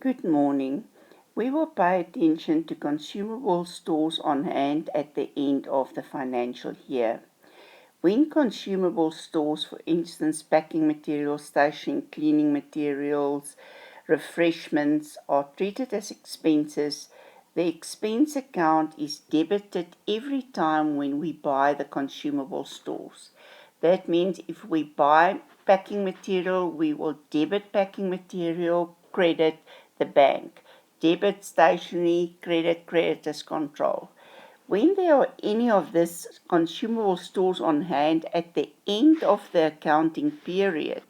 Good morning. We will pay attention to consumable stores on hand at the end of the financial year. When consumable stores, for instance, packing materials, stationery, cleaning materials, refreshments, are treated as expenses, the expense account is debited every time when we buy the consumable stores. That means if we buy packing material, we will debit packing material, credit the bank. Debit stationery, credit as control. When there are any of these consumable stores on hand at the end of the accounting period,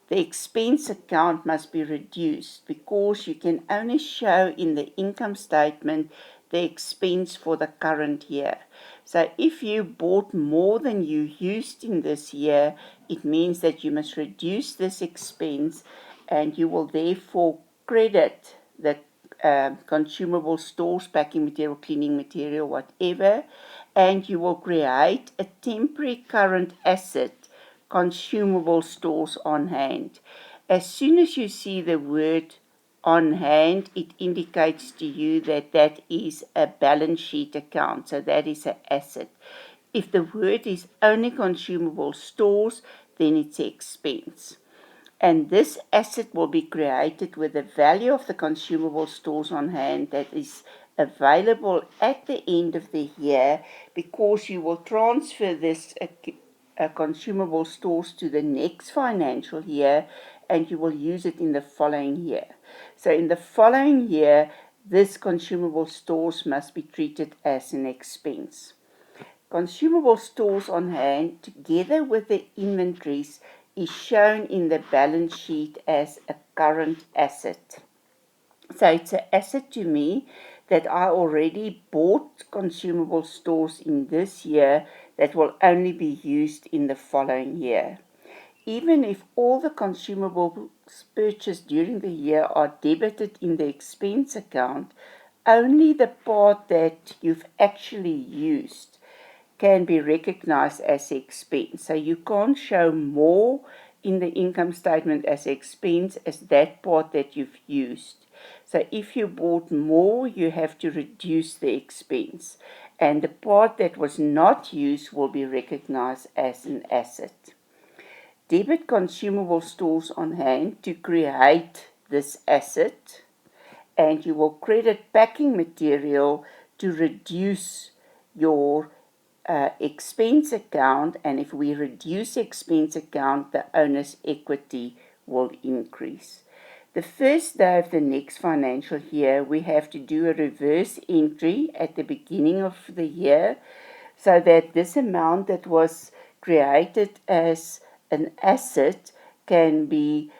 the expense account must be reduced because you can only show in the income statement the expense for the current year. So if you bought more than you used in this year, it means that you must reduce this expense and you will therefore credit the consumable stores, packing material, cleaning material, whatever, and you will create a temporary current asset, consumable stores on hand. As soon as you see the word on hand, it indicates to you that that is a balance sheet account, so that is an asset. If the word is only consumable stores, then it's an expense. And this asset will be created with the value of the consumable stores on hand that is available at the end of the year, because you will transfer this consumable stores to the next financial year and you will use it in the following year. So in the following year, this consumable stores must be treated as an expense. Consumable stores on hand, together with the inventories, is shown in the balance sheet as a current asset. So it's an asset to me that I already bought consumable stores in this year that will only be used in the following year. Even if all the consumables purchased during the year are debited in the expense account, only the part that you've actually used can be recognized as expense. So you can't show more in the income statement as expense as that part that you've used. So if you bought more, you have to reduce the expense, and the part that was not used will be recognized as an asset. Debit consumable stores on hand to create this asset, and you will credit packing material to reduce your expense account, and if we reduce expense account, the owner's equity will increase. The first day of the next financial year, we have to do a reverse entry at the beginning of the year so that this amount that was created as an asset can be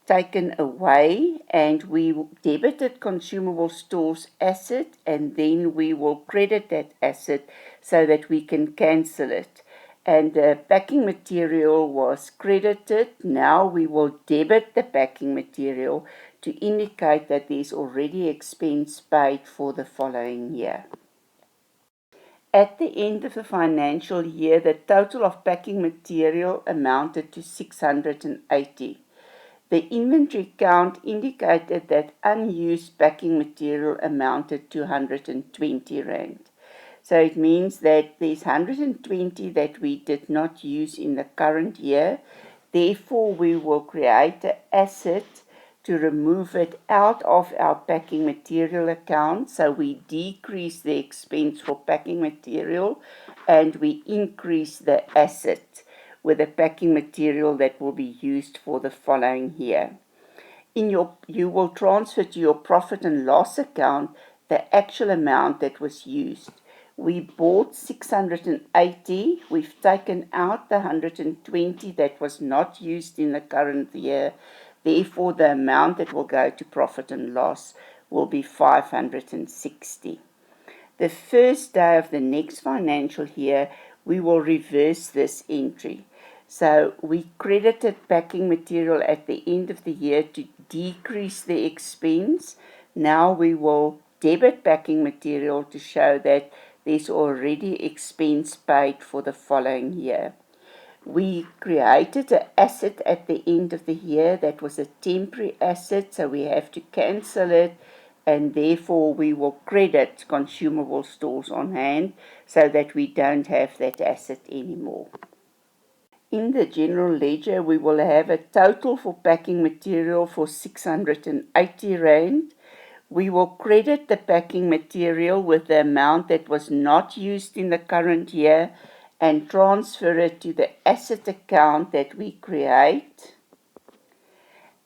taken away, and we debited consumable stores asset, and then we will credit that asset so that we can cancel it. And the packing material was credited. Now we will debit the packing material to indicate that there's already expense paid for the following year. At the end of the financial year, the total of packing material amounted to 680. The inventory count indicated that unused packing material amounted to 120 rand. So it means that there's 120 that we did not use in the current year. Therefore, we will create an asset to remove it out of our packing material account. So we decrease the expense for packing material and we increase the asset with the packing material that will be used for the following year. You will transfer to your profit and loss account the actual amount that was used. We bought 680. We've taken out the 120 that was not used in the current year. Therefore, the amount that will go to profit and loss will be 560. The first day of the next financial year, we will reverse this entry. So we credited packing material at the end of the year to decrease the expense. Now we will debit packing material to show that there's already expense paid for the following year. We created an asset at the end of the year that was a temporary asset, so we have to cancel it, and therefore we will credit consumable stores on hand so that we don't have that asset anymore. In the general ledger, we will have a total for packing material for 680 Rand. We will credit the packing material with the amount that was not used in the current year and transfer it to the asset account that we create.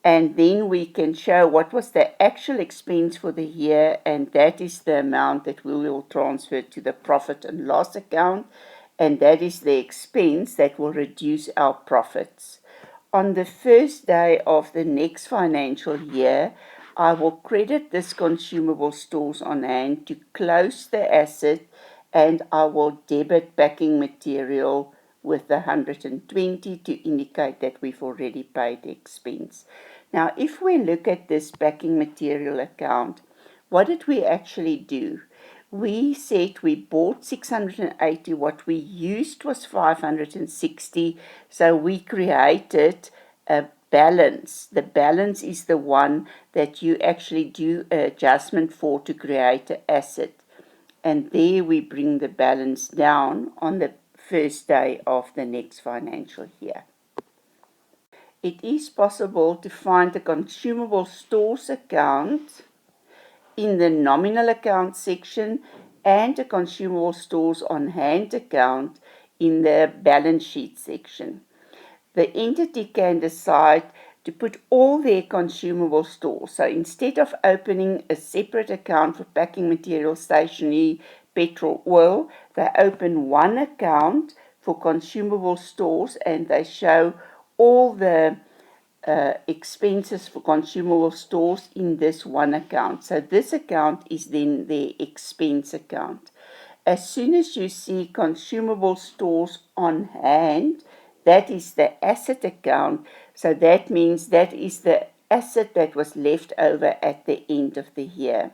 And then we can show what was the actual expense for the year, and that is the amount that we will transfer to the profit and loss account, and that is the expense that will reduce our profits. On the first day of the next financial year, I will credit this consumable stores on hand to close the asset, and I will debit packing material with the 120 to indicate that we've already paid the expense. Now, if we look at this packing material account, what did we actually do? We said we bought 680, what we used was 560, so we created a balance. The balance is the one that you actually do an adjustment for to create an asset. And there we bring the balance down on the first day of the next financial year. It is possible to find the consumable stores account in the nominal account section and a consumable stores on hand account in the balance sheet section. The entity can decide to put all their consumable stores. So instead of opening a separate account for packing material, stationery, petrol, oil, they open one account for consumable stores and they show all the expenses for consumable stores in this one account. So this account is then the expense account. As soon as you see consumable stores on hand, that is the asset account. So that means that is the asset that was left over at the end of the year.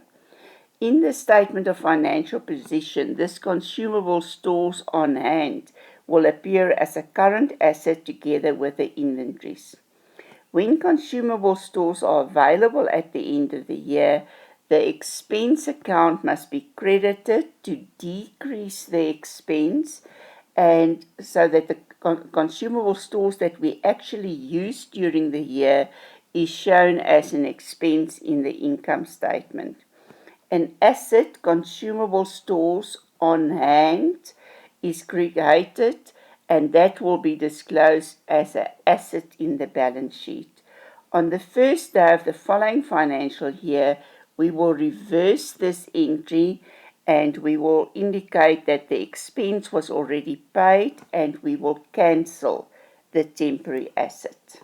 In the statement of financial position, this consumable stores on hand will appear as a current asset together with the inventories. When consumable stores are available at the end of the year, the expense account must be credited to decrease the expense, and so that the consumable stores that we actually used during the year is shown as an expense in the income statement. An asset, consumable stores on hand, is created, and that will be disclosed as an asset in the balance sheet. On the first day of the following financial year, we will reverse this entry and we will indicate that the expense was already paid and we will cancel the temporary asset.